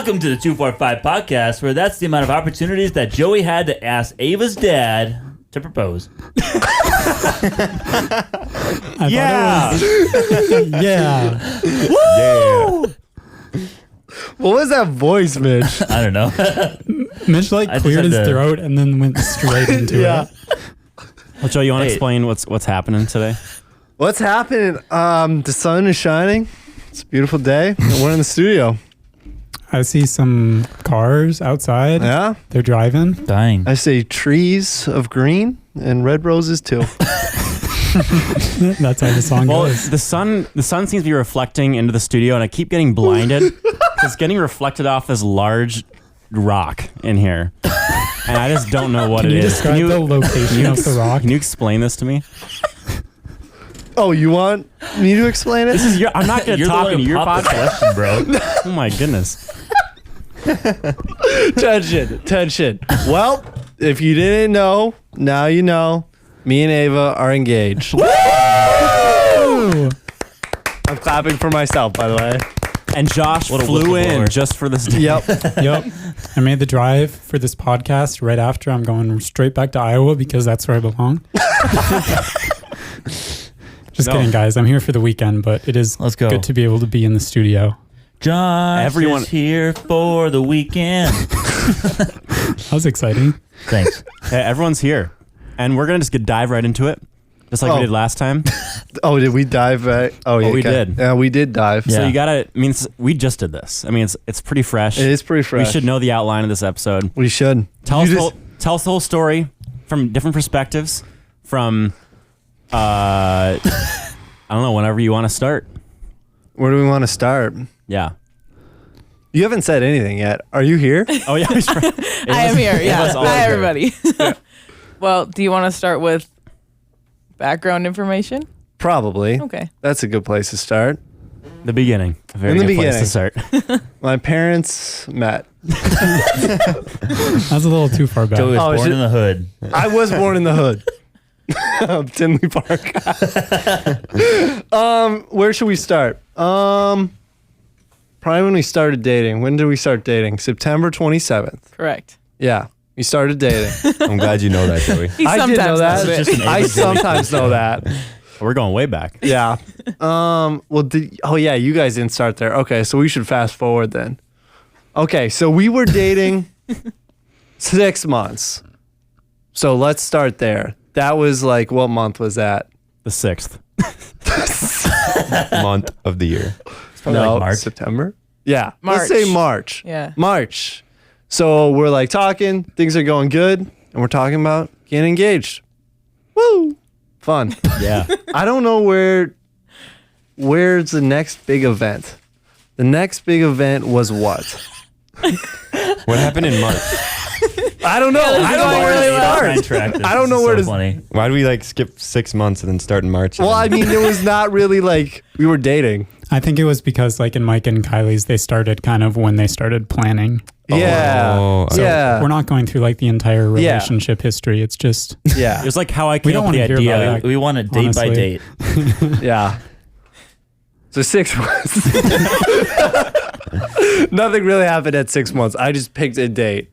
Welcome to the 245 podcast, where that's the amount of opportunities that Joey had to ask Ava's dad to propose. Yeah. Yeah. Woo! What was that voice, Mitch? I don't know. Mitch I like just cleared had his to- throat and then went straight into Yeah. it. Well, Joe, you want to Hey. explain what's happening today? What's happening? The sun is shining. It's a beautiful day. And we're in the studio. I see some cars outside. Yeah. They're driving. Dying. I see trees of green and red roses too. That's how the song Well, goes. the sun seems to be reflecting into the studio, and I keep getting blinded. It's getting reflected off this large rock in here, and I just don't know what Can it you is. describe the location of the rock? Can you explain this to me? Oh, you want me to explain it? This is I'm not going to You're the talk one into who your popped the podcast. question, bro. Oh my goodness. Tension. Well, if you didn't know, now you know. Me and Ava are engaged. Ooh. I'm clapping for myself, by the way. And Josh What a flew in whistleblower. just for this day. Yep. Yep. I made the drive for this podcast right after. I'm going straight back to Iowa because that's where I belong. Just No. kidding, guys. I'm here for the weekend, but it is Let's go. good to be able to be in the studio. Josh Everyone- is here for the weekend. That was exciting. Thanks. Hey, everyone's here, and we're gonna just dive right into it, just like Oh. we did last time. Oh, did we dive back? Oh, yeah. we okay. did. Yeah, we did dive. Yeah. So you gotta. I mean, we just did this. I mean, it's pretty fresh. It is pretty fresh. We should know the outline of this episode. We should. Tell us, You the just- whole, tell us the whole story from different perspectives. From, I don't know. Whenever you want to start. Where do we want to start? Yeah. You haven't said anything yet. Are you here? Oh yeah. I am here. Yeah. was all Hi, here. everybody. Well, do you want to start with background information? Probably. Okay. That's a good place to start. The beginning. A very In the good place to beginning. start. My parents met. That's a little too far back. Joey was Oh, is born it- in the hood. I was born in the hood of Tinley Park. Where should we start? Probably when we started dating. When did we start dating? September 27th. Correct. Yeah, we started dating. I'm glad you know that, Joey. He I did know sometimes that. knows This is it. just an I Ava Joey sometimes know that. We're going way back. Yeah. Well, oh yeah, you guys didn't start there. Okay, so we should fast forward then. Okay, so we were dating 6 months. So let's start there. That was like, what month was that? The 6th. Month of the year. It's probably like March. September. Yeah, let's March. say March. Yeah. March. So we're like talking, things are going good, and we're talking about getting engaged. Woo! Fun. Yeah. I don't know where's the next big event. The next big event was what? What happened in March? I don't know. I don't know where to start. I don't know where to- Funny. Why do we like skip 6 months and then start in March? Well, I mean, it was not really like we were dating. I think it was because, like in Mike and Kylie's, they started kind of when they started planning. Yeah. Oh, So yeah. we're not going through like the entire relationship history. It's just Yeah. It was like how I We came don't up with the wanna hear about idea. that. We want it date by Honestly. date. Yeah. So 6 months. Nothing really happened at 6 months. I just picked a date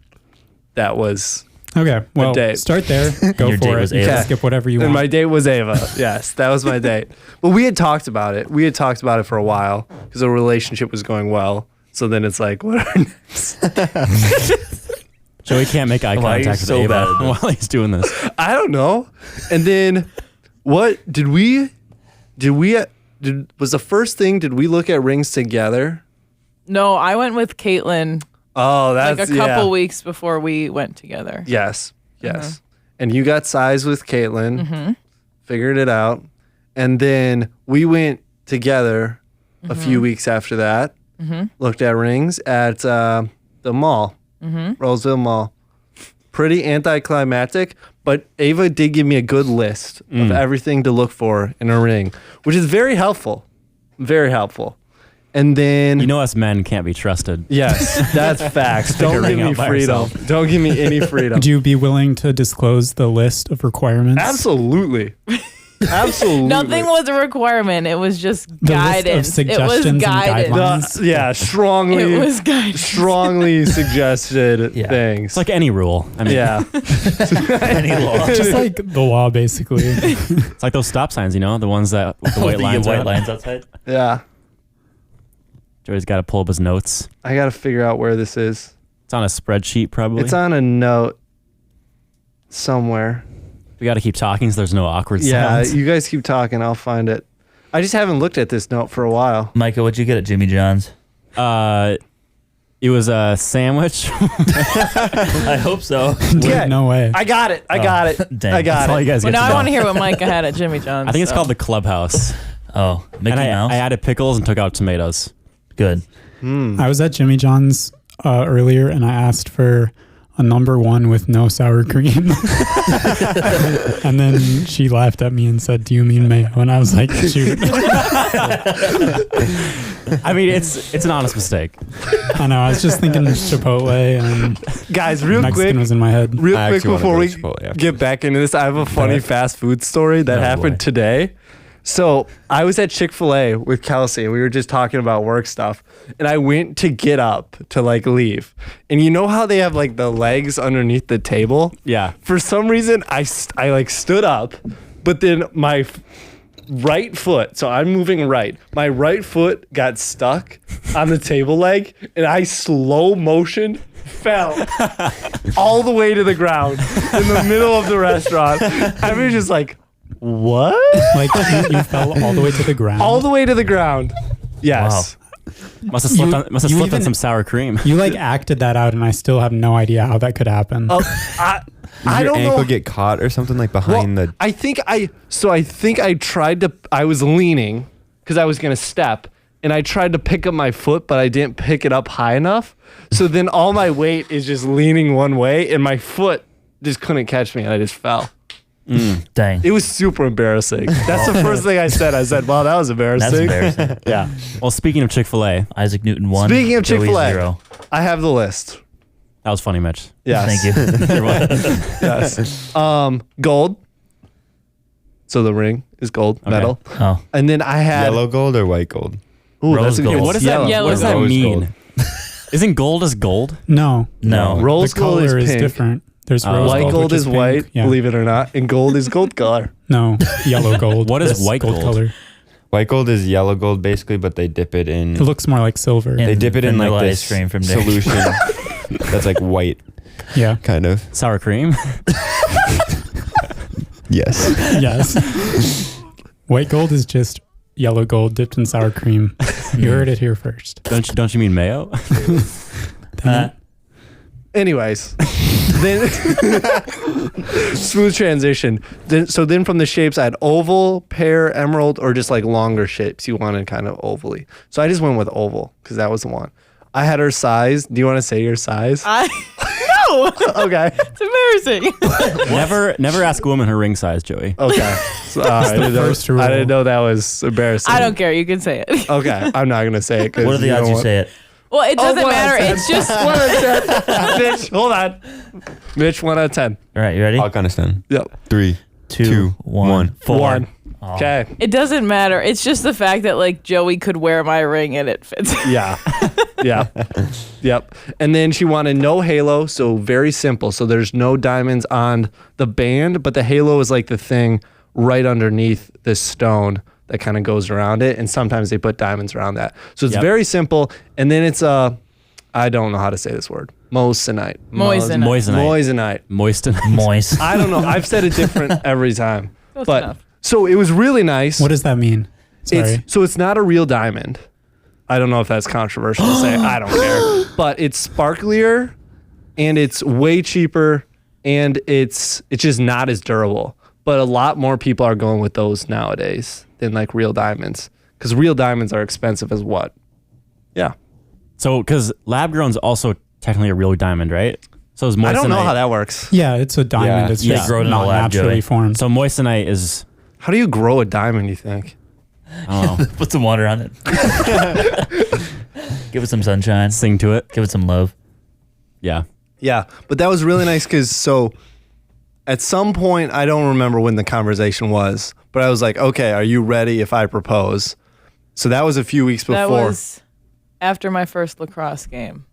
that was, okay. Well, date. start there. Go Your date for was it. You Ava. can skip whatever you and want. my date was Ava. Yes, that was my date. But we had talked about it. We had talked about it for a while because the relationship was going well. So then it's like, what are next? Joey can't make eye Why are you contact with so Ava bad at this? while he's doing this. I don't know. And then what was the first thing, did we look at rings together? No, I went with Caitlin Oh, that's like a couple weeks before we went together. Yes. And you got size with Caitlin, figured it out. And then we went together a few weeks after that, looked at rings at the mall, Roseville Mall. Pretty anticlimactic, but Ava did give me a good list of everything to look for in a ring, which is very helpful. Very helpful. And then You know, us men can't be trusted. yes, that's facts. Don't Figuring give me out by freedom. yourself. Don't give me any freedom. Would you be willing to disclose the list of requirements? Absolutely. Absolutely. Nothing was a requirement. It was just The list of guidance. It was suggestions and guidance. guidelines. Yeah, strongly. It was guidance. Strongly suggested Yeah. things. It's like any rule. I mean, yeah. Any law. Just like the law, basically. it's like those stop signs, you know, the ones that with the white The lines. white out. lines outside. Yeah. Joey's got to pull up his notes. I got to figure out where this is. It's on a spreadsheet, probably. It's on a note somewhere. We got to keep talking so there's no awkward Yeah, sounds. you guys keep talking. I'll find it. I just haven't looked at this note for a while. Micah, what'd you get at Jimmy John's? It was a sandwich. I hope so. Yeah. No way. I got it. I got it. Dang. I got That's all it. you guys Well, get now to I want know. to hear what Micah had at Jimmy John's. I think it's so. called the Clubhouse. Oh, Mickey And Mouse. I added pickles and took out tomatoes. Good. I was at Jimmy John's earlier, and I asked for a number 1 with no sour cream. And then she laughed at me and said, "Do you mean mayo?" And I was like, "Shoot." I mean, it's an honest mistake. I know. I was just thinking Chipotle, and Guys, real Mexican quick. was in my head. Real I quick actually wanna before go we to Chipotle after get back into this, I have a funny fast food story that Oh, happened boy. today. So I was at Chick-fil-A with Kelsey. We were just talking about work stuff. And I went to get up to like leave. And you know how they have like the legs underneath the table? Yeah. For some reason, I like stood up, but then my right foot, so I'm moving right, my right foot got stuck on the table leg, and I slow motion fell all the way to the ground in the middle of the restaurant. I was just like, what? Like you fell all the way to the ground. All the way to the ground. Yes. Must have slipped, You- on, must have you slipped on even- some sour cream. You like acted that out, and I still have no idea how that could happen. Oh, Did I your don't ankle know. get caught or something like Well, behind the? I think I tried to, I was leaning because I was going to step, and I tried to pick up my foot, but I didn't pick it up high enough. So then all my weight is just leaning one way, and my foot just couldn't catch me, and I just fell. Dang. It was super embarrassing. That's the first thing I said. I said, "Wow, that was embarrassing." That's embarrassing. Yeah. Well, speaking of Chick-fil-A, Isaac Newton 1. Speaking of Joey Chick-fil-A. 0. I have the list. that was funny, Mitch. Yes. Thank you. You're welcome. Yes. Gold. So the ring is gold, metal. Oh. And then I had Yellow gold or white gold? Ooh, Rose that's a good gold. one. What does Yellow. that? What does that Rose mean? gold. Isn't gold as gold? No, No. Rose the gold color is is pink. different. There's rose White gold, gold which is pink. white, Yeah. believe it or not, and gold is gold color. No, yellow gold. What is That's white gold? color? White gold is yellow gold basically, but they dip it in. It looks more like silver. Yeah. They dip it in like Vanilla this ice cream from Dick's. solution that's like white, Yeah. kind of. Sour cream? Yes. Yes. White gold is just yellow gold dipped in sour cream. You heard it here first. Don't you mean mayo? Anyways, then smooth transition. Then from the shapes, I had oval, pear, emerald, or just like longer shapes. You wanted kind of ovally. So I just went with oval because that was the one. I had her size. Do you want to say your size? No, Okay. it's embarrassing. Never ask a woman her ring size, Joey. Okay. So, I first rule. didn't know that was embarrassing. I don't care. You can say it. Okay, I'm not gonna say it. 'Cause What are the odds you say it? Well, it doesn't 1 out of matter. 10. It's just 1 out of 10. Mitch, hold on. Mitch, 1 out of 10. All right, you ready? I'll count us down. Yep. 3, 2, 1. 4. 1. Oh. Okay. it doesn't matter. It's just the fact that like Joey could wear my ring and it fits. Yeah. Yeah. Yep. And then she wanted no halo, so very simple. So there's no diamonds on the band, but the halo is like the thing right underneath this stone that kind of goes around it. And sometimes they put diamonds around that. So it's Yep. very simple. And then it's I don't know how to say this word. Moissanite. Moissanite. Moissanite. Moissanite. Moisten. Moist. I don't know. I've said it different every time. Close but enough. so it was really nice. What does that mean? Sorry. It's not a real diamond. I don't know if that's controversial to say. I don't care. But it's sparklier and it's way cheaper and it's just not as durable. But a lot more people are going with those nowadays than like real diamonds. Because real diamonds are expensive as what? Yeah. So, because lab grown's also technically a real diamond, right? So is moissanite. I don't know how that works. Yeah, it's a diamond. Yeah. It's Yeah. just Grown in a not lab, naturally Joey. formed. So moissanite is. How do you grow a diamond, you think? I don't know. Put some water on it. Give it some sunshine. Sing to it. Give it some love. Yeah. Yeah, but that was really nice because so at some point, I don't remember when the conversation was, But I was like, okay, are you ready if I propose? So that was a few weeks before. That was after my first lacrosse game.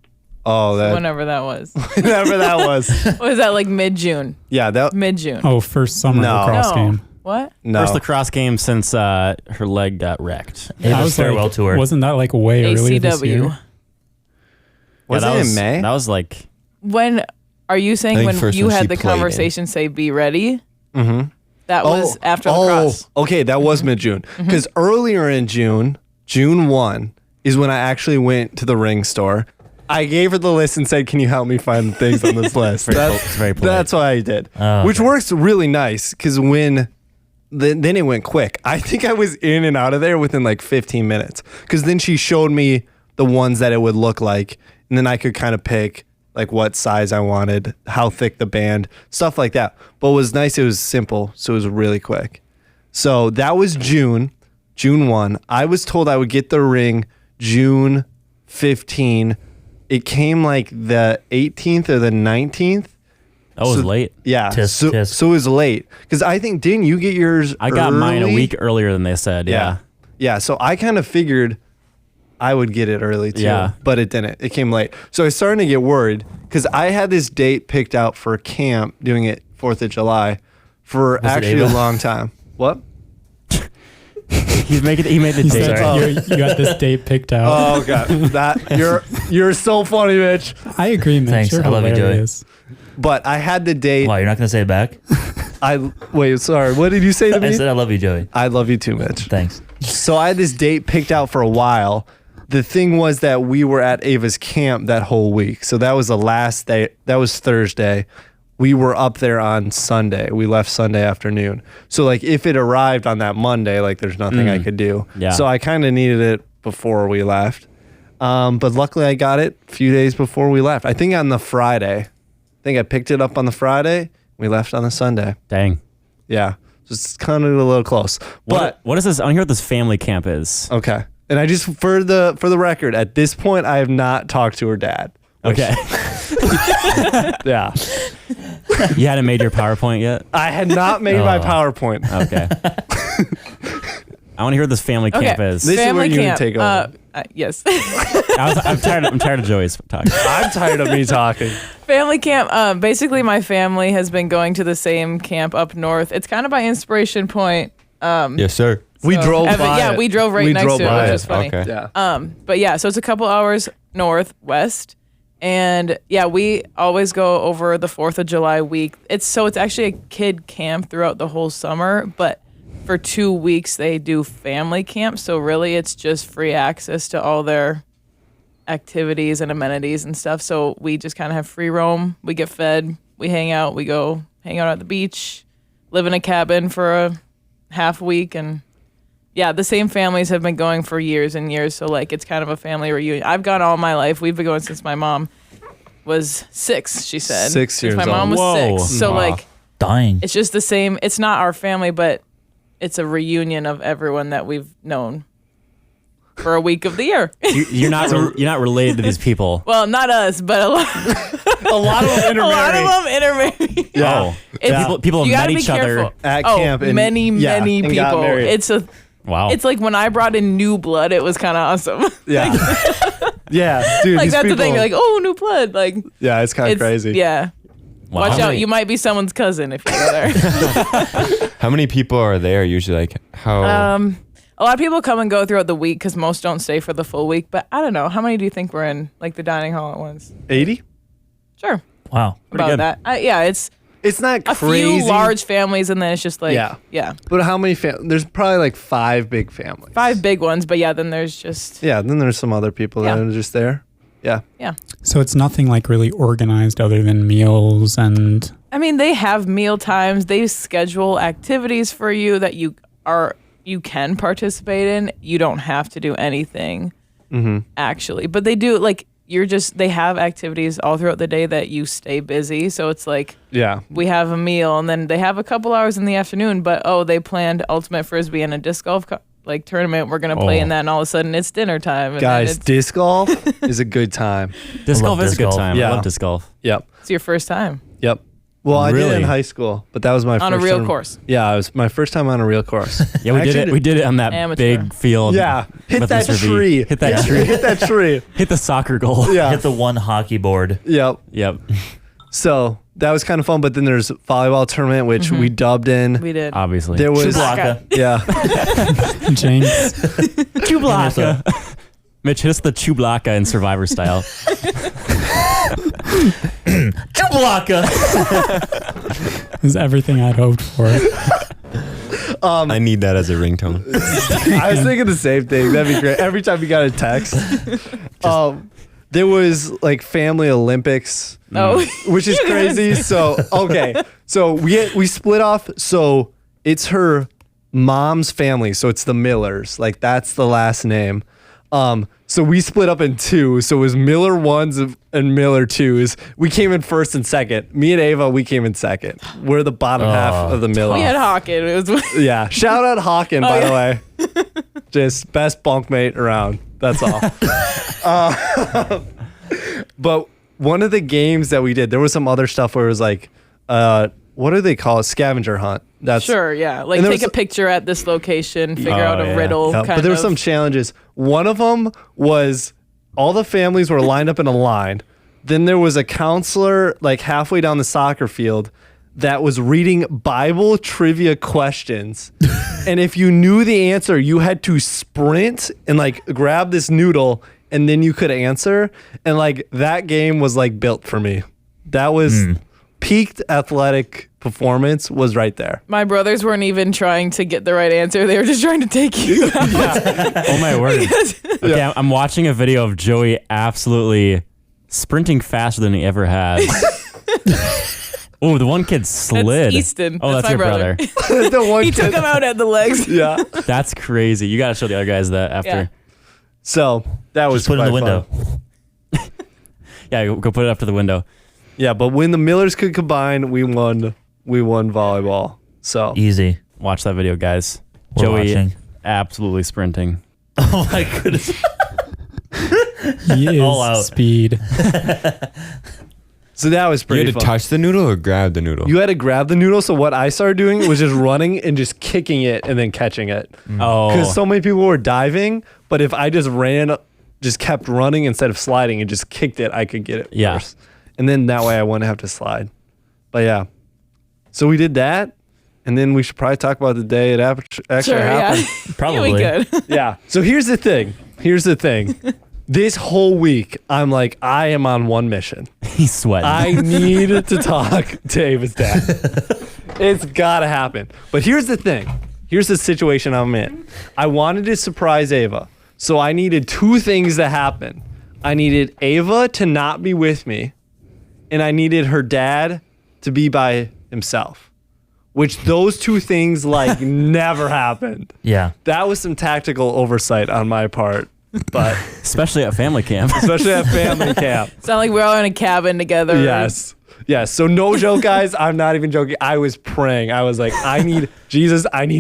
Oh, that Whenever that was. whenever that was. Was that like mid-June? Yeah, that Mid-June. Oh, first summer No. lacrosse game. What? no. First lacrosse game since her leg got wrecked. I Ava's farewell tour. Wasn't that like way earlier this year? ACW. Was Yeah, it that in May? That was like When are you I saying think when first you when had she the played conversation say be ready? Mm-hmm. That was after lacrosse. Okay, that was mid-June. Because earlier in June, June 1, is when I actually went to the ring store. I gave her the list and said, can you help me find things on this list? very polite. That's what I did. Oh, Which okay. works really nice because then it went quick. I think I was in and out of there within like 15 minutes because then she showed me the ones that it would look like. And then I could kind of pick like what size I wanted, how thick the band, stuff like that. But what was nice, it was simple. So it was really quick. So that was June 1. I was told I would get the ring June 15. It came like the 18th or the 19th. that was So- late. Yeah. Tisk, tisk. So it was late. Because I think, didn't you get yours I got mine a early? week earlier than they said. Yeah. Yeah. So I kind of figured I would get it early too. Yeah. But it didn't. It came late. So I was starting to get worried because I had this date picked out for camp doing it 4th of July for Was it actually a Ava? long time. What? He made the He date. said Sorry. you got this date picked out. Oh god. You're so funny, Mitch. I agree, Mitch. Thanks. You're I love you, Joey. hilarious. But I had the date. Wow, you're not gonna say it back? Wait, sorry. What did you say to I me? said I love you, Joey. I love you too, Mitch. Thanks. So I had this date picked out for a while. The thing was that we were at Ava's camp that whole week. So that was the last day. That was Thursday. We were up there on Sunday. We left Sunday afternoon. So like if it arrived on that Monday, like there's nothing I could do. Yeah. So I kind of needed it before we left. But luckily I got it a few days before we left. I think on the Friday. I think I picked it up on the Friday. We left on the Sunday. Dang. Yeah. Just kind of a little close. But What is this? I want to hear what this family camp is. okay. And I just for the record, at this point I have not talked to her dad. which- Okay. Yeah. You hadn't made your PowerPoint yet? I had not made my Oh. PowerPoint. Okay. I want to hear what this family camp is. This is Family where you camp. take over. Yes. I'm tired of Joey's talking. I'm tired of me talking. Family camp. Basically, my family has been going to the same camp up north. It's kind of by Inspiration Point. Yes, sir. We So- drove by Yeah, it. we drove right We next drove to it, by which it. is funny. Okay. Yeah. But yeah, so it's a couple hours northwest. And yeah, we always go over the 4th of July week. It's actually a kid camp throughout the whole summer, but for 2 weeks they do family camp. So really it's just free access to all their activities and amenities and stuff. So we just kind of have free roam. We get fed, we hang out, we go hang out at the beach, live in a cabin for a half week. And yeah, the same families have been going for years and years. So like it's kind of a family reunion. I've gone all my life. We've been going since my mom was 6, she said. 6 Since years my mom was old. Whoa. 6. So Wow. like Dying. it's just the same. It's not our family, but it's a reunion of everyone that we've known for a week of the year. You're not related to these people. Well, not us, but a lot A lot of them a lot intermarry. of them intermarry. Yeah. Oh. It's- People you have gotta met be each other. careful. At Oh, camp and- many yeah, many and got people. married. Wow. It's like when I brought in new blood, it was kind of awesome. Yeah. Yeah, dude. Like these that's people, the thing. You're like, oh, new blood. Like yeah, it's kind of it's crazy. Yeah. Wow. Watch How out. many- You might be someone's cousin if you go there. How many people are there usually? Like how? A lot of people come and go throughout the week because most don't stay for the full week. But I don't know. How many do you think were in like the dining hall at once? 80? Sure. Wow. About good. that. Yeah, it's It's not a crazy. few large families and then it's just like, Yeah. yeah. But how many there's probably like 5 big families. 5 big ones. But yeah, then there's just, Yeah, then there's some other people that Yeah. are just there. Yeah. yeah. So it's nothing like really organized other than meals and I mean, they have meal times. They schedule activities for you that you can participate in. You don't have to do anything actually, but they do like they have activities all throughout the day that you stay busy. So it's like Yeah. we have a meal and then they have a couple hours in the afternoon, but they planned ultimate frisbee and a disc golf tournament. We're gonna play in that, and all of a sudden it's dinner time. And then Guys, disc golf is a good time. Disc I love golf is a disc good golf. time. Yeah. I love disc golf. Yep. it's your first time. Yep. Well, I did it in Really? high school, but that was my On first a real time- course. Yeah, it was my first time on a real course. Yeah, we did it. We did it on that Amateur. big field. Yeah, hit with that Mr. V. tree. Hit that tree. Hit that tree. Hit the soccer goal. Yeah. Hit the one hockey board. Yep. Yep. So that was kind of fun. But then there's volleyball tournament, which we dubbed in. We did. Obviously. There was Chewbacca. yeah. Jinx. Chewbacca. Mitch, hit us the Chewbacca in Survivor style. Chewbacca. Is everything I'd hoped for. I need that as a ringtone. I was thinking the same thing. That'd be great. Every time you got a text. There was like family Olympics, Oh. which is crazy. So okay, so we split off. So it's her mom's family. So it's the Millers. Like that's the last name. So we split up in two. So it was Miller ones and Miller twos. We came in first and second. Me and Ava, we came in second. We're the bottom half of the Miller. We had Hawken. It was Yeah. Shout out Hawken, by the way. Just best bunkmate around. That's all. But one of the games that we did, there was some other stuff where it was like, what do they call it? Scavenger hunt. That's sure, yeah. Like And there take was- a picture at this location, figure out a yeah. riddle. Yeah, kind but there were of. some challenges. One of them was all the families were lined up in a line. Then there was a counselor like halfway down the soccer field that was reading Bible trivia questions. And if you knew the answer, you had to sprint and like grab this noodle and then you could answer. And like that game was like built for me. That was peaked athletic performance was right there. My brothers weren't even trying to get the right answer. They were just trying to take you out. Oh my word. Okay, I'm watching a video of Joey absolutely sprinting faster than he ever has. Oh, the one kid slid. Easton. Oh, That's that's my your brother. brother. The one He took kid- him out at the legs. Yeah. That's crazy. You got to show the other guys that after. Yeah. So that was Just put it in the quite window. fun. Yeah, go put it up to the window. Yeah, but when the Millers could combine, we won volleyball. So Easy. Watch that video, guys. We're Joey watching. absolutely sprinting. Oh my goodness. He is All out. speed. so that was You pretty had to fun. touch the noodle or grab the noodle? You had to grab the noodle. So what I started doing was just running and just kicking it and then catching it. Oh. Because so many people were diving, but if I just just kept running instead of sliding and just kicked it, I could get it Yeah. first. And then that way I wouldn't have to slide. But yeah. So we did that. And then we should probably talk about the day it actually Sure, happened. yeah. Probably. Yeah, we could. Yeah. So here's the thing. This whole week, I'm like, I am on one mission. He's sweating. I need to talk to Ava's dad. It's got to happen. But here's the thing. Here's the situation I'm in. I wanted to surprise Ava. So I needed two things to happen. I needed Ava to not be with me, and I needed her dad to be by himself. Which those two things like never happened. Yeah. That was some tactical oversight on my part, but Especially at family camp. especially at family camp. It's not like we're all in a cabin together. Yes. Yes. So no joke, guys. I'm not even joking. I was praying. I was like, I need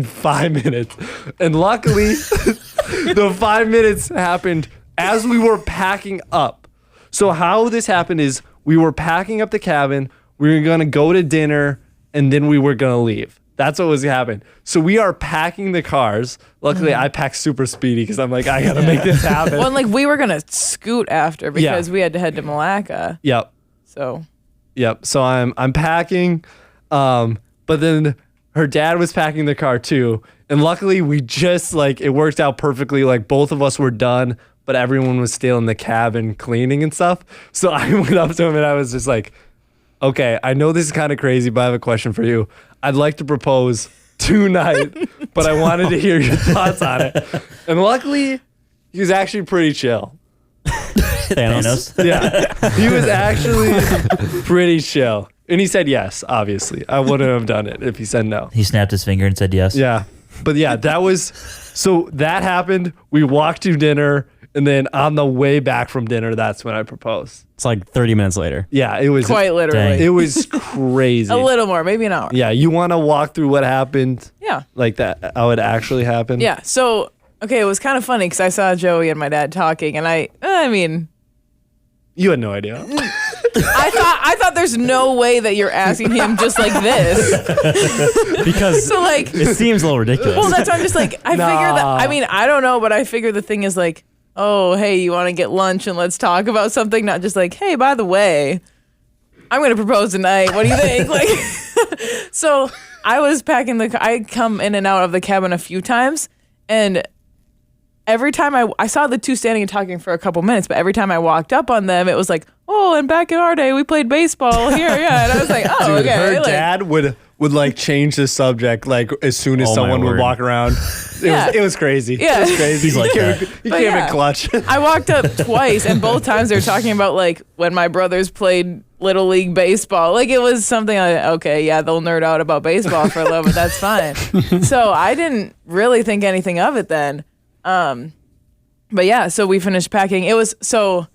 5 minutes. And luckily, the 5 minutes happened as we were packing up. So how this happened is we were packing up the cabin. We were going to go to dinner and then we were going to leave. That's what was happening. So we are packing the cars. Luckily, I packed super speedy because I'm like, I got to make this happen. Well, and like we were gonna scoot after because Yeah. we had to head to Malacca. Yep. So Yep. So I'm packing, but then her dad was packing the car too, and luckily we just like it worked out perfectly. Like both of us were done, but everyone was still in the cabin cleaning and stuff. So I went up to him and I was just like, "Okay, I know this is kind of crazy, but I have a question for you. I'd like to propose tonight, but I wanted to hear your thoughts on it." And luckily, he was actually pretty chill. Thanos. Yeah, he was actually pretty chill. And he said yes, obviously. I wouldn't have done it if he said no. He snapped his finger and said yes. Yeah. But yeah, so that happened. We walked to dinner, and then on the way back from dinner, that's when I proposed. It's like 30 minutes later. Yeah, it was quite literally. Dang. it was crazy. a little more, maybe an hour. Yeah, you want to walk through what happened Yeah. like that, how it actually happened? Yeah. So okay, it was kind of funny because I saw Joey and my dad talking, and I mean, You had no idea. I thought there's no way that you're asking him just like this. Because So like, it seems a little ridiculous. well, that's why I'm just like, I figure that, I mean, I don't know, but I figure the thing is like, oh, hey, you want to get lunch and let's talk about something, not just like, hey, by the way, I'm going to propose tonight. What do you think? Like, so I was packing I come in and out of the cabin a few times, and every time I saw the two standing and talking for a couple minutes, but every time I walked up on them, it was like, oh, and back in our day, we played baseball here, yeah. And I was like, oh, Dude, okay. her like, dad would like change the subject like as soon as Oh, my someone would word. walk around. It was crazy. Yeah. It was crazy. He's like he that. came, he But came yeah. in clutch. I walked up twice, and both times they were talking about like when my brothers played Little League baseball. Like it was something like, okay, yeah, they'll nerd out about baseball for a little bit. That's fine. So I didn't really think anything of it then. But yeah, so we finished packing. It was so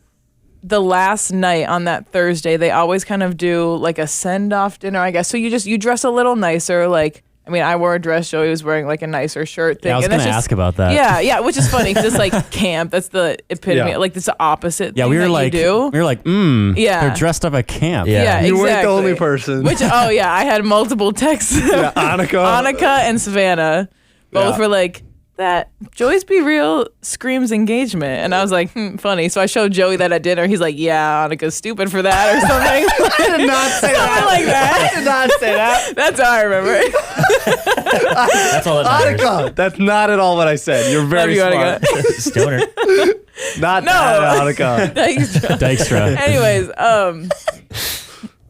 the last night on that Thursday, they always kind of do like a send-off dinner, I guess. So you dress a little nicer. Like, I mean, I wore a dress. Joey was wearing like a nicer shirt thing. Yeah, I was and going that's to just- ask about that. Yeah, which is funny because it's like camp. That's the epitome. Yeah. Like it's the opposite. Yeah, thing we were that like, you do. they're dressed up at camp. Yeah. Yeah, You exactly. weren't the only person. Which I had multiple texts. Yeah, Annika. Annika and Savannah both Yeah. were like, that Joey's Be Real screams engagement. And I was like, funny. So I showed Joey that at dinner. He's like, yeah, Annika's stupid for that or something. I did not say Something like that. I did not say that. That's how I remember it. That's all that matters. Annika, that's not at all what I said. You're very Love you, smart. Annika. Stoner. Not No. that, Annika. Thanks, Joe. Dykstra.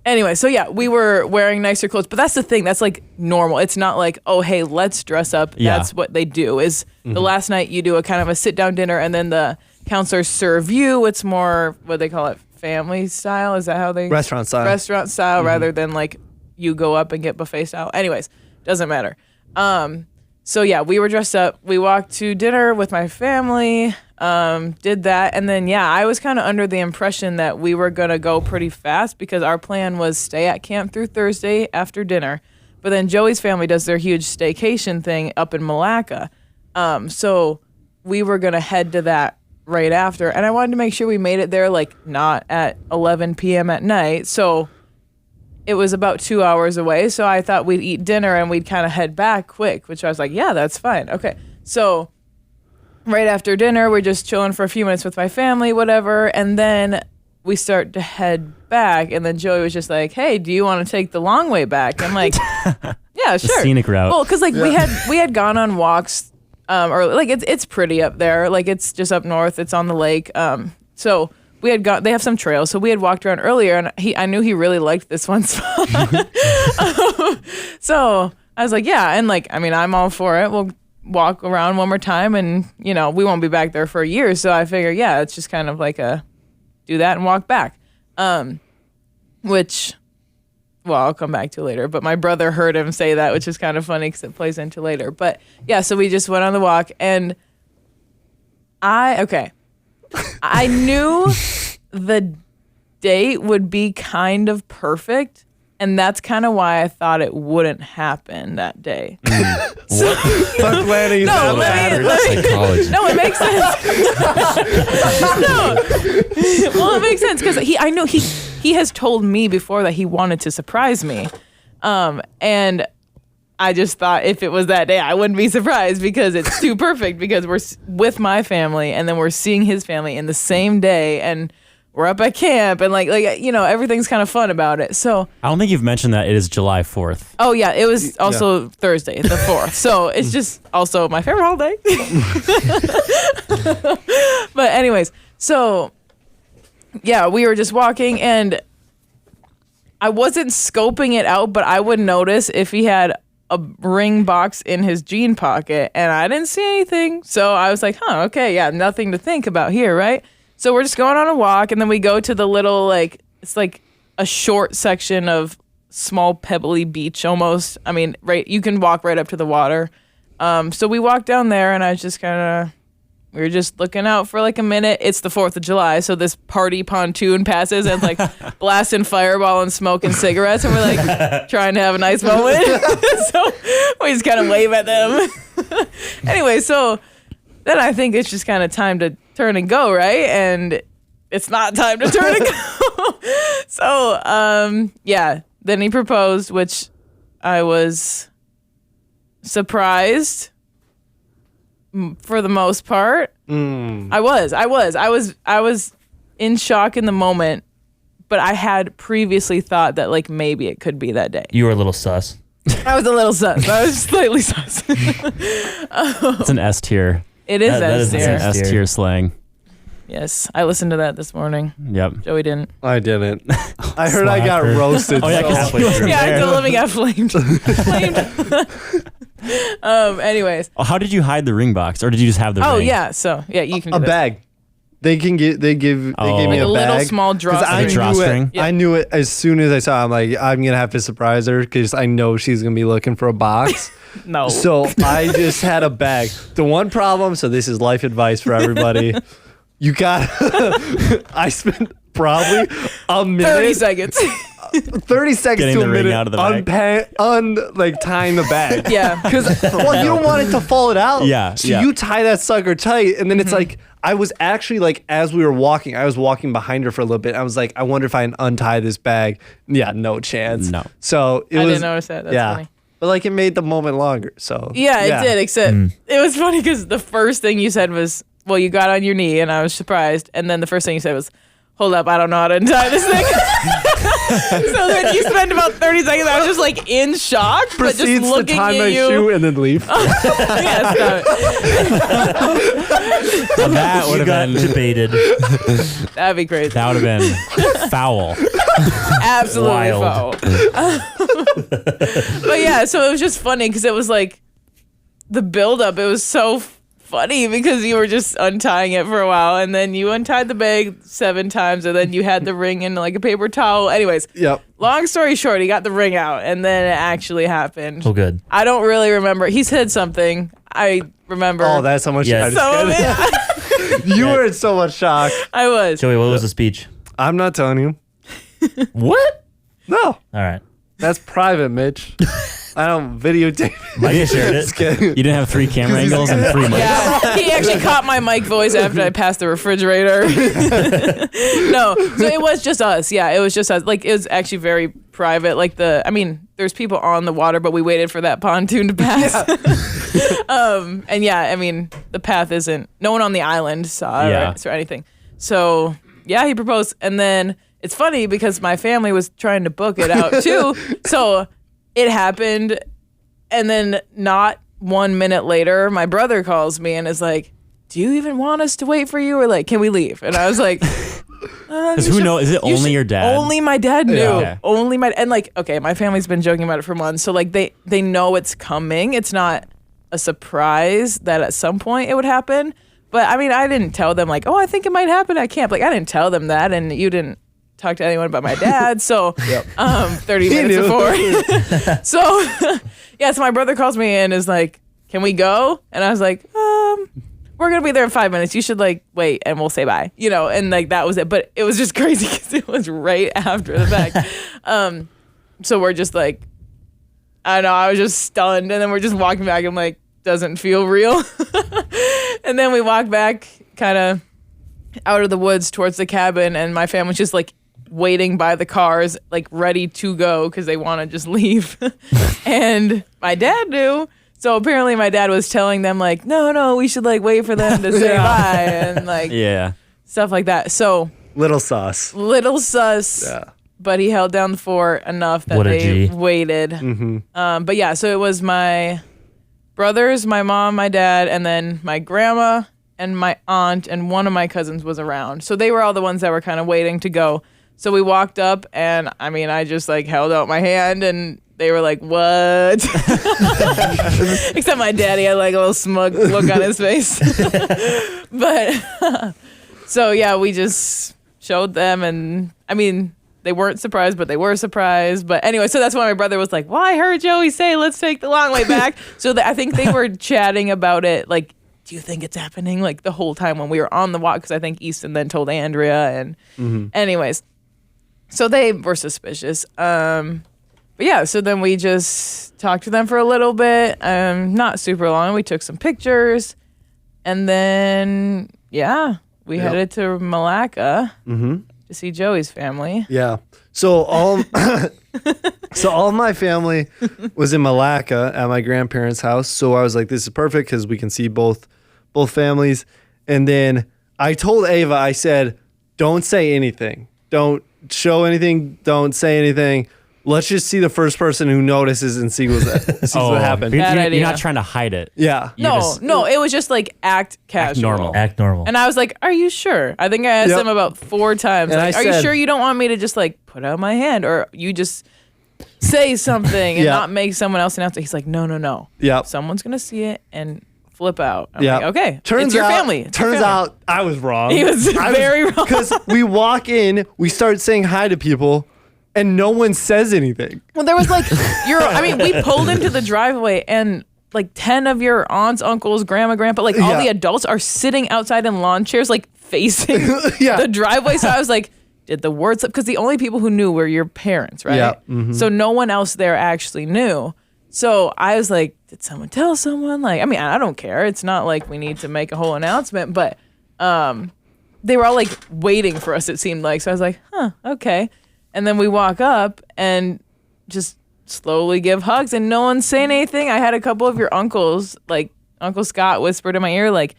Anyway, so yeah, we were wearing nicer clothes, but that's the thing. That's like normal. It's not like, oh, hey, let's dress up. Yeah. That's what they do. Is the last night you do a kind of a sit down dinner, and then the counselors serve you. It's more what they call it, family style. Is that how they Restaurant style. Restaurant style, rather than like you go up and get buffet style. Anyways, doesn't matter. So yeah, we were dressed up. We walked to dinner with my family. Did that, and then I was kind of under the impression that we were gonna go pretty fast because our plan was stay at camp through Thursday after dinner. But then Joey's family does their huge staycation thing up in Malacca, so we were gonna head to that right after, and I wanted to make sure we made it there like not at 11 p.m. at night. So it was about 2 hours away, so I thought we'd eat dinner and we'd kind of head back quick, which I was like, yeah, that's fine. Okay, so right after dinner, we're just chilling for a few minutes with my family, whatever, and then we start to head back, and then Joey was just like, hey, do you want to take the long way back? I'm like, yeah, sure. scenic route. Well, because like we had gone on walks, or like it's pretty up there, like it's just up north, it's on the lake, so we had gone. They have some trails, so we had walked around earlier, and I knew he really liked this one spot. So I was like, yeah, and like I mean, I'm all for it. We'll walk around one more time, and we won't be back there for a year. So I figure, yeah, it's just kind of like a do that and walk back. Which, well, I'll come back to later. But my brother heard him say that, which is kind of funny because it plays into later. But yeah, so we just went on the walk, and I knew the date would be kind of perfect, and that's kind of why I thought it wouldn't happen that day. Fuck planning. No, let me- Psychology. No, it makes sense. No. Well, it makes sense because I know he has told me before that he wanted to surprise me, and I just thought if it was that day, I wouldn't be surprised because it's too perfect because we're with my family and then we're seeing his family in the same day and we're up at camp and like everything's kind of fun about it. So I don't think you've mentioned that it is July 4th. oh yeah, it was also Thursday the 4th. So it's just also my favorite holiday. But anyways, so yeah, we were just walking and I wasn't scoping it out, but I would notice if he had a ring box in his jean pocket and I didn't see anything. So I was like, okay, yeah, nothing to think about here, right? So we're just going on a walk and then we go to the little, it's like a short section of small pebbly beach almost. I mean, right, you can walk right up to the water. So we walked down there and I was just we were just looking out for like a minute. It's the 4th of July, so this party pontoon passes and like blasting fireball and smoking cigarettes, and we're like trying to have a nice moment. So we just kind of wave at them. Anyway, so then I think it's just kind of time to turn and go, right? And it's not time to turn and go. So, yeah. Then he proposed, which I was surprised for the most part. I was in shock in the moment, but I had previously thought that like maybe it could be that day. You were a little sus. I was a little sus. I was slightly sus. It's an S tier. It is That S is an tier. S S tier slang. Yes, I listened to that this morning. Yep. Joey didn't. I didn't. I heard I got Slacker. roasted. Oh yeah, so- 'cause Halfway through. Yeah, I totally got flamed. Anyways. Oh, how did you hide the ring box, or did you just have the Oh ring? yeah. So yeah, you can do a this. bag. They gave me Like a a little bag. small 'Cause drawstring. I Like a knew drawstring? it. Yeah. I knew it as soon as I saw it. I'm like, I'm gonna have to surprise her because I know she's gonna be looking for a box. No. So I just had a bag. The one problem, so this is life advice for everybody. You got I spent probably a minute 30 seconds. 30 seconds Getting to the a ring minute out of the bag. tying the bag. Yeah. Because well, you don't want it to fall out. Yeah, So yeah. you tie that sucker tight, and then it's like I was actually like as we were walking, I was walking behind her for a little bit. I was like, I wonder if I can untie this bag. Yeah, no chance. No. So it I was. didn't notice that. That's yeah. funny. But like it made the moment longer. So Yeah, it did, except it was funny because the first thing you said was, well, you got on your knee, and I was surprised. And then the first thing you said was, hold up, I don't know how to untie this thing. So then you spent about 30 seconds. I was just like in shock, but just Proceeds to looking tie at my you. shoe and then leave. Yeah, stop it. Well, that would You have got been debated. That'd be crazy. that would have been foul. Absolutely Wild. foul. But yeah, so it was just funny because it was like the buildup. It was so funny because you were just untying it for a while, and then you untied the bag 7 times, and then you had the ring in like a paper towel. Anyways, Yep. long story short, he got the ring out, and then it actually happened. Oh, good. I don't really remember. He said something. I remember. Oh, that's how much Yeah. I just some of get. it. You were in so much shock. I was. Joey, what was the speech? I'm not telling you. What? No. All right. That's private, Mitch. I don't videotape. Mike shared Just it. kidding. You didn't have 3 camera angles and 3 mics. Yeah, he actually caught my mic voice after I passed the refrigerator. No, so it was just us. Yeah, it was just us. Like, it was actually very private. Like, there's people on the water, but we waited for that pontoon to pass. And yeah, I mean, the path isn't, no one on the island saw it or anything. So yeah, he proposed. And then it's funny because my family was trying to book it out too. So it happened. And then not 1 minute later, my brother calls me and is like, do you even want us to wait for you? Or like, can we leave? And I was like, Because who knows? Is it only your dad? Only my dad knew. Yeah. Only my, and like, okay, my family's been joking about it for months. So like they know it's coming. It's not a surprise that at some point it would happen. But I mean, I didn't tell them like, oh, I think it might happen at camp. Like I didn't tell them that. And you didn't talk to anyone about my dad. So 30 minutes knew. before. So yeah, so my brother calls me and is like, can we go? And I was like, we're gonna be there in 5 minutes. You should like wait and we'll say bye, you know. And like that was it. But it was just crazy because it was right after the fact. So we're just like, I don't know. I was just stunned, and then we're just walking back. I'm like, doesn't feel real. And then we walk back, kind of out of the woods towards the cabin, and my family's just like waiting by the cars, like ready to go because they want to just leave. And my dad knew. So apparently my dad was telling them like, no, we should like wait for them to say bye and like stuff like that. So Little sauce. little sus, Yeah. but he held down the fort enough that What a they G. waited. But yeah, so it was my brothers, my mom, my dad, and then my grandma and my aunt, and one of my cousins was around. So they were all the ones that were kind of waiting to go. So we walked up, and I mean, I just like held out my hand, and they were like, what? Except my daddy had like a little smug look on his face. But so yeah, we just showed them, and I mean, they weren't surprised, but they were surprised. But anyway, so that's why my brother was like, well, I heard Joey say, let's take the long way back. So I think they were chatting about it. Like, do you think it's happening? Like the whole time when we were on the walk, because I think Easton then told Andrea. And anyways, so they were suspicious. But yeah, so then we just talked to them for a little bit. Not super long. We took some pictures. And then, yeah, we headed to Malacca to to see Joey's family. Yeah. So all of my family was in Malacca at my grandparents' house. So I was like, this is perfect because we can see both families. And then I told Ava, I said, don't say anything. Don't show anything. Don't say anything. Let's just see the first person who notices and see what happened. Bad You're idea. not trying to hide it. Yeah. No, it was just like act casual. normal. Act normal. And I was like, are you sure? I think I asked Yep. him about 4 times. And Like, I are you said- sure you don't want me to just like put out my hand, or you just say something and Yeah. not make someone else announce it? He's like, no. Yep. Someone's going to see it and flip out. I'm Yeah. like, okay. Turns it's your out, family. It's your turns family. out I was wrong. He was very wrong. Because we walk in, we start saying hi to people, and no one says anything. Well, there was like, we pulled into the driveway and like 10 of your aunts, uncles, grandma, grandpa, like all Yeah. the adults are sitting outside in lawn chairs, like facing Yeah. the driveway. So I was like, did the word slip? Because the only people who knew were your parents, right? Yeah. Mhm. So no one else there actually knew. So I was like, did someone tell someone? Like, I mean, I don't care. It's not like we need to make a whole announcement, but they were all like waiting for us, it seemed like. So I was like, okay. And then we walk up and just slowly give hugs and no one's saying anything. I had a couple of your uncles, like Uncle Scott whispered in my ear, like,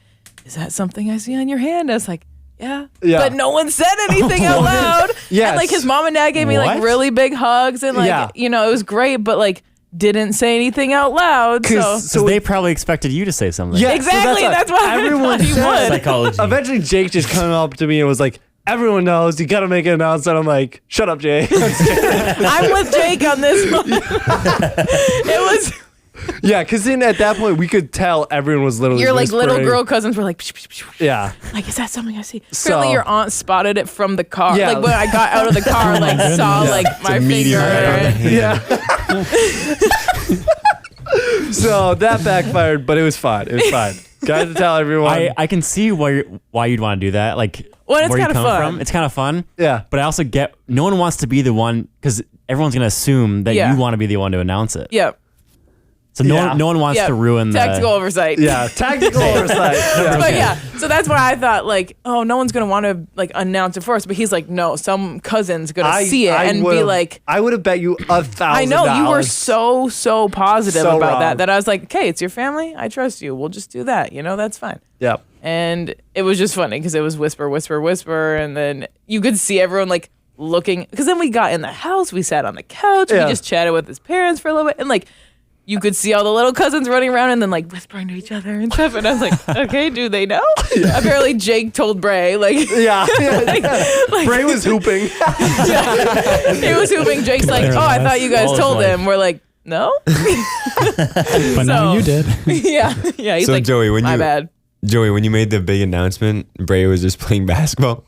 is that something I see on your hand? I was like, yeah. But no one said anything out loud. Yes. And like his mom and dad gave me like What? really big hugs and like, Yeah. it was great, but like didn't say anything out loud. So So they probably expected you to say something. Yeah, exactly. That's why everyone I thought he said- would. Psychology. Eventually, Jake just came up to me and was like, everyone knows, you gotta make an announcement. I'm like, shut up, Jay. I'm with Jake on this one. It was Yeah, because then at that point, we could tell everyone was literally your like little whispering. girl cousins were like, psh, psh, psh, psh. Yeah. Like, is that something I see? So- Apparently your aunt spotted it from the car. Yeah. Like when I got out of the car, like saw like my meteor finger. right on the Yeah. So that backfired, but it was fine. It was fine. Got to tell everyone. I can see why you'd want to do that. Like, Well, it's where you kinda come fun. from. It's kind of fun. Yeah. But I also get no one wants to be the one because everyone's gonna assume that Yeah. you want to be the one to announce it. Yep. So Yeah. no one wants Yep. to ruin Tactical the. oversight. Yeah. Tactical oversight. Yeah. But yeah, so that's why I thought like, oh, no one's gonna want to like announce it first. But he's like, no, some cousin's gonna see it and be would've- like, I would have bet you $1,000. I know you were so positive So about wrong. that I was like, okay, it's your family. I trust you. We'll just do that. That's fine. Yep. And it was just funny because it was whisper, whisper, whisper, and then you could see everyone like looking. Because then we got in the house, we sat on the couch, Yeah. we just chatted with his parents for a little bit, and like you could see all the little cousins running around and then like whispering to each other and stuff. And I was like, okay, do they know? Apparently Jake told Bray like. Yeah. like Bray was hooping. he was hooping. Jake's like, Clearly, oh, I thought you guys all his told life. him. We're like, no. But now So- you did. yeah. He's So, like, Joey, when my you- bad. Joey, when you made the big announcement, Bray was just playing basketball.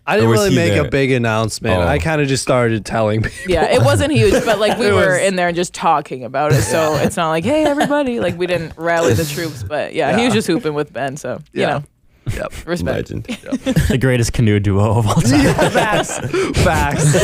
I didn't Or was really he make there? a big announcement. Oh. I kind of just started telling people. Yeah, it wasn't huge, but like we It were was- in there and just talking about it. So it's not like, hey, everybody. Like we didn't rally the troops, but yeah, he was Yeah. just hooping with Ben. So, Yeah. Yep. respect. Legend. The greatest canoe duo of all time. Facts. Facts.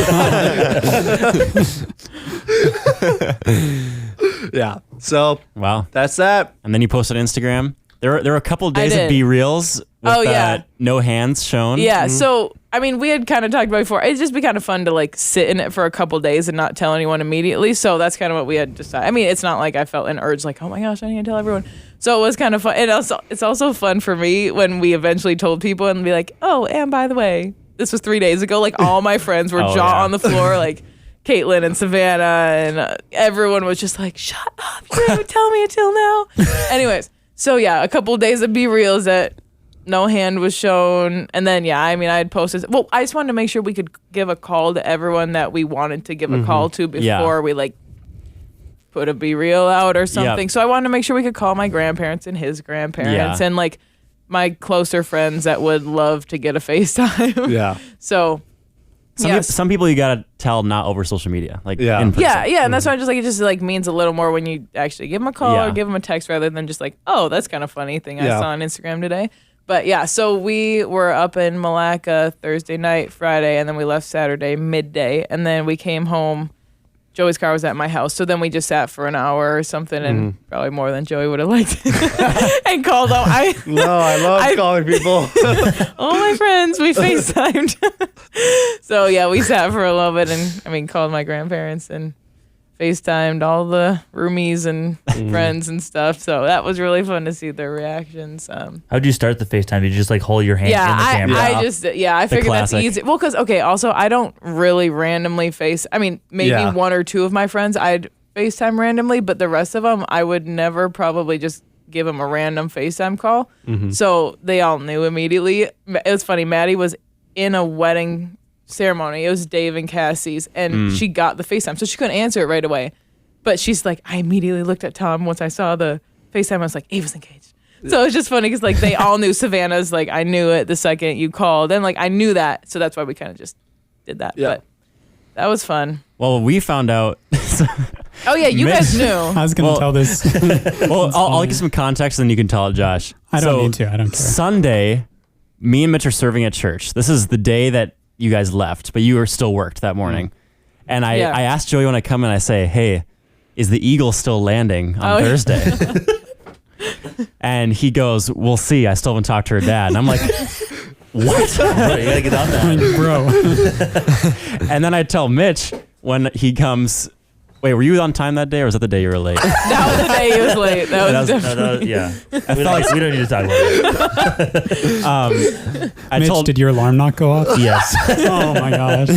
Yeah. So Wow. that's that. And then you posted on Instagram. There were a couple of days did. of B reels with Oh, yeah. no hands shown. Yeah. So, I mean, we had kind of talked about before. It'd just be kind of fun to like sit in it for a couple days and not tell anyone immediately. So that's kind of what we had decided. I mean, it's not like I felt an urge like, oh my gosh, I need to tell everyone. So it was kind of fun. And also, it's also fun for me when we eventually told people and be like, oh, and by the way, this was 3 days ago. Like all my friends were Oh, jaw yeah. on the floor, like Caitlin and Savannah, and everyone was just like, shut up, you didn't tell me until now. Anyways, so yeah, a couple days of B reels that no hand was shown, and then yeah, I mean, I had posted. Well, I just wanted to make sure we could give a call to everyone that we wanted to give a call to before Yeah. we like put a B reel out or something. Yep. So I wanted to make sure we could call my grandparents and his grandparents Yeah. and like my closer friends that would love to get a FaceTime. Yeah. So yes. Some people you gotta tell not over social media. Like Yeah. in person. Yeah, and that's why I just like it just like means a little more when you actually give them a call Yeah. or give them a text rather than just like, oh, that's kind of funny thing I Yeah. saw on Instagram today. But yeah, so we were up in Malacca Thursday night, Friday, and then we left Saturday midday, and then we came home Joey's car was at my house. So then we just sat for an hour or something, and probably more than Joey would have liked, and called out. No, I love calling people. All my friends, we FaceTimed. So yeah, we sat for a little bit, and called my grandparents and FaceTimed all the roomies and friends and stuff. So that was really fun to see their reactions. How'd you start the FaceTime? Did you just like hold your hand in the camera? I figured that's classic. easy. Well, because also I don't really randomly maybe one or two of my friends I'd FaceTime randomly, but the rest of them I would never probably just give them a random FaceTime call. So they all knew immediately. It was funny. Maddie was in a wedding ceremony. It was Dave and Cassie's, and she got the FaceTime, so she couldn't answer it right away. But she's like, I immediately looked at Tom once I saw the FaceTime. I was like, Ava's engaged. So it was just funny because like they all knew Savannah's. Like I knew it the second you called, and like I knew that, so that's why we kind of just did that. Yeah. But that was fun. Well, we found out. Oh yeah, you guys knew. I was going to tell this. Well, I'll give some context, and then you can tell it, Josh. I don't need to. I don't care. Sunday, me and Mitch are serving at church. This is the day that you guys left, but you were still worked that morning. And I asked Joey when I come in, I say, hey, is the Eagle still landing on Thursday? And he goes, we'll see. I still haven't talked to her dad. And I'm like, what? Bro, you gotta get on that. Bro. And then I tell Mitch when he comes, wait, were you on time that day, or was that the day you were late? That was the day he was late. That was definitely. We don't need to talk about it. Mitch, did your alarm not go off? Yes. Oh my gosh.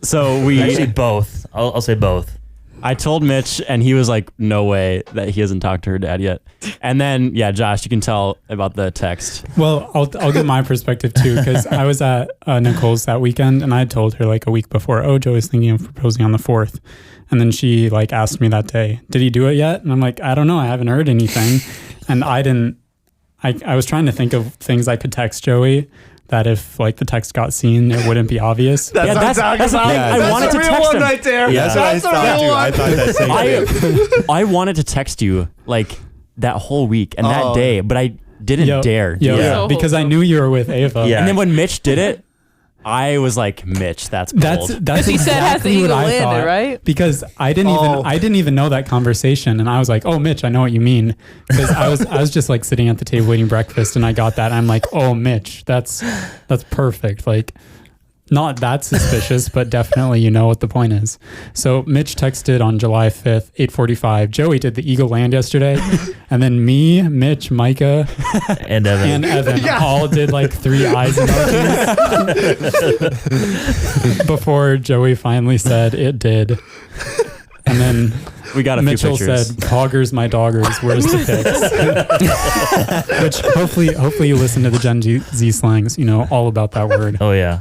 So we Actually, both. I'll say both. I told Mitch, and he was like, no way that he hasn't talked to her dad yet. And then, Josh, you can tell about the text. Well, I'll give my perspective too, because I was at Nicole's that weekend, and I had told her like a week before, Joey's thinking of proposing on the 4th. And then she like asked me that day, did he do it yet? And I'm like, I don't know. I haven't heard anything. And I was trying to think of things I could text Joey that if like the text got seen, it wouldn't be obvious. That's what I'm talking about. I wanted That's to the real text one him. right there. Yeah, That's the real one. I thought that same thing. I wanted to text you like that whole week and that day, but I didn't dare. Yeah. Because I knew you were with Ava. Yeah. And then when Mitch did it, I was like, Mitch, that's bold. That's He said has the exactly what Eagle I landed, thought, right? Because I didn't even know that conversation, and I was like, oh, Mitch, I know what you mean, because I was just like sitting at the table eating breakfast, and I got that, and I'm like, oh, Mitch, that's perfect, like. Not that suspicious, but definitely you know what the point is. So Mitch texted on July 5th, 8:45. Joey did the Eagle land yesterday. And then me, Mitch, Micah, And Evan. all did like 3 eyes emojis before Joey finally said it did. And then we got a Mitchell few pictures. said, "Poggers, my doggers, where's the pics?" Which hopefully you listen to the Gen Z slangs, you know, all about that word. Oh, yeah.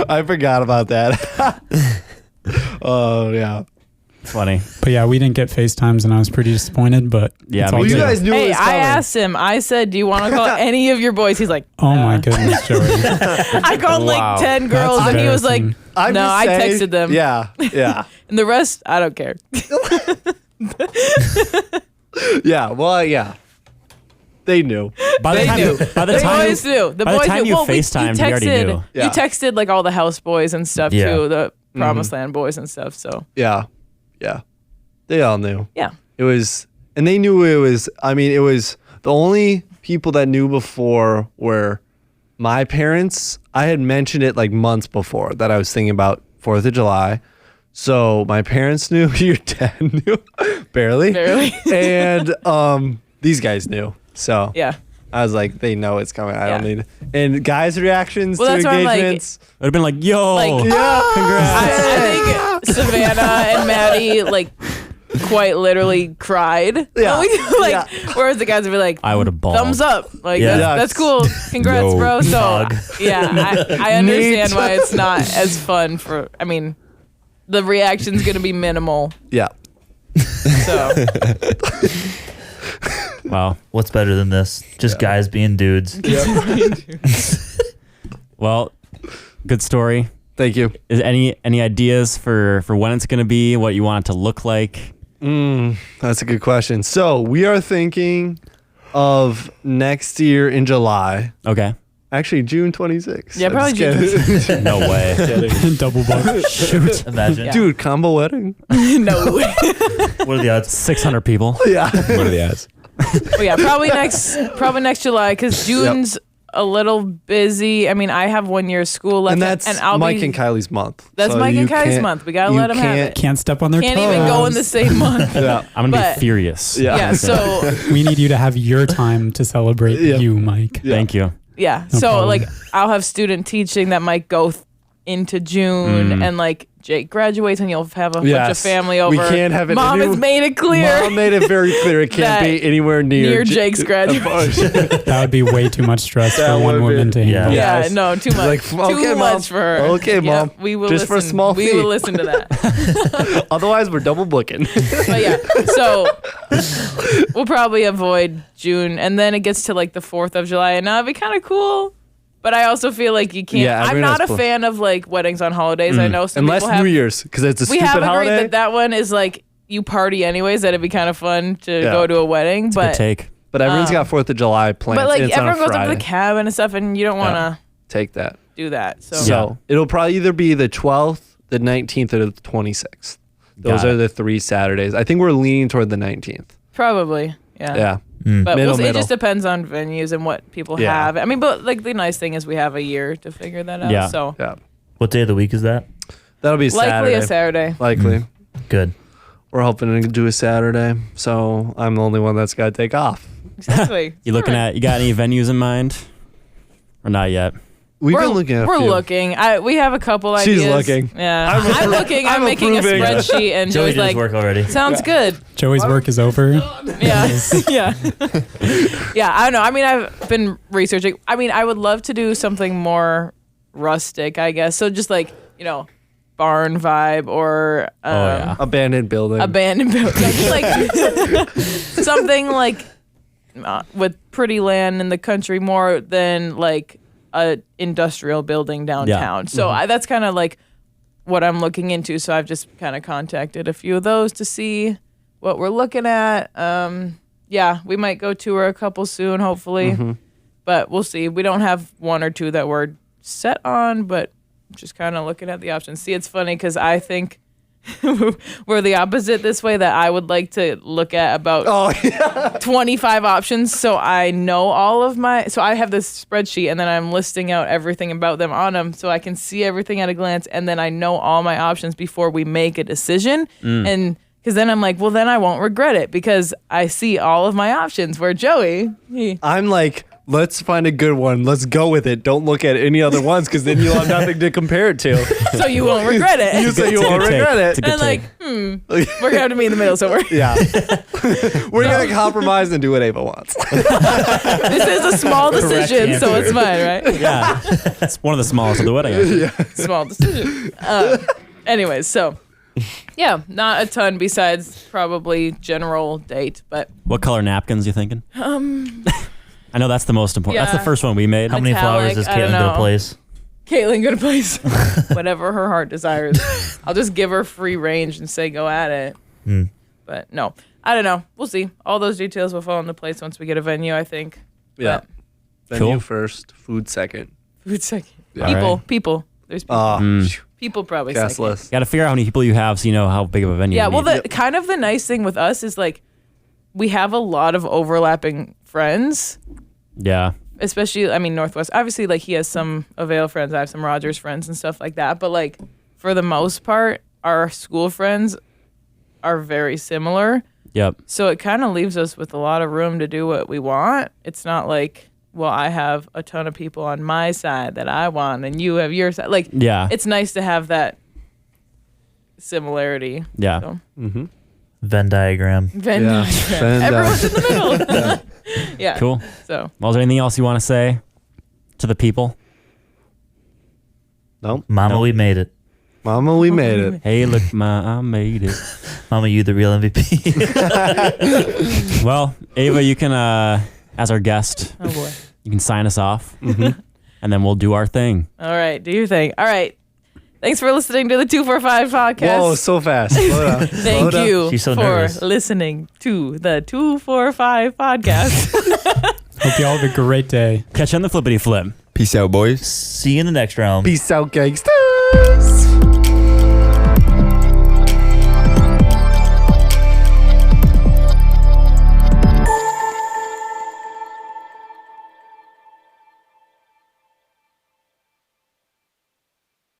I forgot about that. Oh, yeah. Funny. But yeah, we didn't get FaceTimes, and I was pretty disappointed, but Yeah, it's me all Well, you good. guys knew it Hey, was I coming. asked him. I said, "Do you want to call any of your boys?" He's like, Oh my goodness, Joey. I called Wow. like 10 girls, That's and he was like, embarrassing. I'm "No, just I saying- texted them." Yeah, yeah. And the rest, I don't care. Yeah, well, yeah. They knew. By the They time, knew. by the The time, boys knew. The by the boys time knew. you Well, FaceTimed, you already knew. Yeah. You texted like all the house boys and stuff Yeah. too, the Promised Land boys and stuff. So Yeah, yeah. They all knew. yeah, It was, and they knew it was, I mean, it was the only people that knew before were my parents. I had mentioned it like months before that I was thinking about 4th of July. So my parents knew, your dad knew, barely. And these guys knew. So yeah. I was like, they know it's coming. I don't Yeah. need it. And guys' reactions Well, to that's why I'm like- engagements. It would have been like, yo, Like, congrats. I think Savannah and Maddie like quite literally cried. Yeah. Like, Yeah. whereas the guys would be like, I would have balled. thumbs up. Like, Yeah. that's cool. Congrats, Yo. bro. So, Dog. yeah, I understand Neat. why it's not as fun for, I mean, the reaction's going to be minimal. Yeah. So, Wow. What's better than this? Just guys being dudes. Well, good story. Thank you. Is any ideas for when it's going to be, what you want it to look like? That's a good question. So we are thinking of next year in July. Okay. Actually, June 26th. Yeah, probably June. No way. Double book. Shoot. Imagine. Yeah. Dude, combo wedding. No. What are the odds? 600 people. Yeah. What are the odds? Well, yeah, probably next July because June's a little busy. I mean, I have 1 year of school left, And that's I'll Mike and Kylie's month. That's So Mike and you Kylie's can't- month. We gotta you let them have can't- it. Can't step on their Can't toes. even go in the same month. Yeah. I'm going to But- be furious. Yeah. Yeah. So We need you to have your time to celebrate Yeah. you, Mike. Yeah. Thank you. yeah. No So problem. like I'll have student teaching that might go into June, and like Jake graduates, and you'll have a bunch of Yes. family over. We can't have it Mom any- has made it clear. Mom made it very clear it can't That be anywhere near Jake's graduation. That would be way too much stress That for one would be- woman to handle. Yeah. Yeah, no, too much. Like, okay, too Mom. much for her. Okay, Yeah, Mom. we will Just listen. for a small we fee. will listen to that. Otherwise, we're double booking. But yeah, so we'll probably avoid June, and then it gets to like the 4th of July, and that'd be kind of cool. But I also feel like you can't. Yeah, I'm everyone not has a pl- fan of like weddings on holidays. I know some Unless people have. New Year's, because it's a We stupid have agreed holiday. that one is like you party anyways. That'd be kind of fun to Yeah. go to a wedding, Good but take. But everyone's got 4th of July plans. but like and it's on a everyone goes up to Friday. the cabin and stuff, and you don't want to Take that. do that. So So it'll probably either be the 12th, the 19th, or the 26th. Those Got are it. the 3 Saturdays. I think we're leaning toward the 19th. probably, yeah. Yeah. But Middle, it middle. just depends on venues and what people Yeah. have. I mean, but like the nice thing is we have a year to figure that out. Yeah. So Yeah. What day of the week is that? That'll be likely Saturday. a Saturday. Likely. Good. We're hoping to do a Saturday. So I'm the only one that's got to take off. Exactly. You got any venues in mind? Or not yet? We've We're been looking at a we're few. looking. We have a couple She's ideas. looking. Yeah, I'm I'm looking. I'm making a approving. spreadsheet, and Joey Joey's did his like, work already. "Sounds good." Joey's work is over. Yeah, yeah, yeah. I don't know. I mean, I've been researching. I mean, I would love to do something more rustic, I guess. So just like barn vibe or yeah. Abandoned building. abandoned building, like something like with pretty land in the country more than like a industrial building downtown. So that's kind of like what I'm looking into. So I've just kind of contacted a few of those to see what we're looking at. Yeah, we might go tour a couple soon, hopefully, but we'll see. We don't have one or two that we're set on, but just kind of looking at the options. See, it's funny because I think we're the opposite this way, that I would like to look at about 25 options so I know all of so I have this spreadsheet and then I'm listing out everything about them on them so I can see everything at a glance, and then I know all my options before we make a decision. And because then I'm like, well, then I won't regret it because I see all of my options, where Joey, I'm like, let's find a good one. Let's go with it. Don't look at any other ones because then you'll have nothing to compare it to. so you won't regret it. You say you won't regret it. And I'm like, we're going to have to meet in the middle somewhere. Yeah. We're going to compromise and do what Ava wants. This is a small decision, so it's fine, right? Yeah. It's one of the smallest of the wedding. Actually. Small decision. Anyways, so yeah, not a ton besides probably general date, but What color napkins you thinking? I know that's the most important. That's Yeah. the first one we made. How many flowers Metallic, does I don't Caitlin go know. to place? Caitlin go to place whatever her heart desires. I'll just give her free range and say go at it. But no, I don't know. We'll see. All those details will fall into place once we get a venue, I think. Yeah. But Venue Cool. first, food second. food second. Yeah. People. There's people. Mm. People probably Guest second. list. Got to figure out how many people you have so you know how big of a venue. Yeah, you well, need. the kind of the nice thing with us is like we have a lot of overlapping friends, Yeah. especially, I mean, Northwest. Obviously, like he has some Avail friends, I have some Rogers friends and stuff like that. But like for the most part, our school friends are very similar. Yep. So it kind of leaves us with a lot of room to do what we want. It's not like, well, I have a ton of people on my side that I want and you have your side. Like, Yeah. it's nice to have that similarity. Yeah. So, Venn diagram. Venn Yeah. diagram. Venn Everyone's in the middle. Yeah. Cool. So, Well, is there anything else you want to say to the people? Nope. Mama, we made it. Mama, we made it. Hey, look, I made it. Mama, you the real MVP. Well, Ava, you can, as our guest, oh boy. you can sign us off, and then we'll do our thing. All right. Do your thing. All right. Thanks for listening to the 245 podcast. Whoa, so fast. Slow down. Slow Thank down. you She's so for nervous. listening to the 245 podcast. Hope you all have a great day. Catch you on the flippity flip. Peace out, boys. See you in the next round. Peace out, gangsta.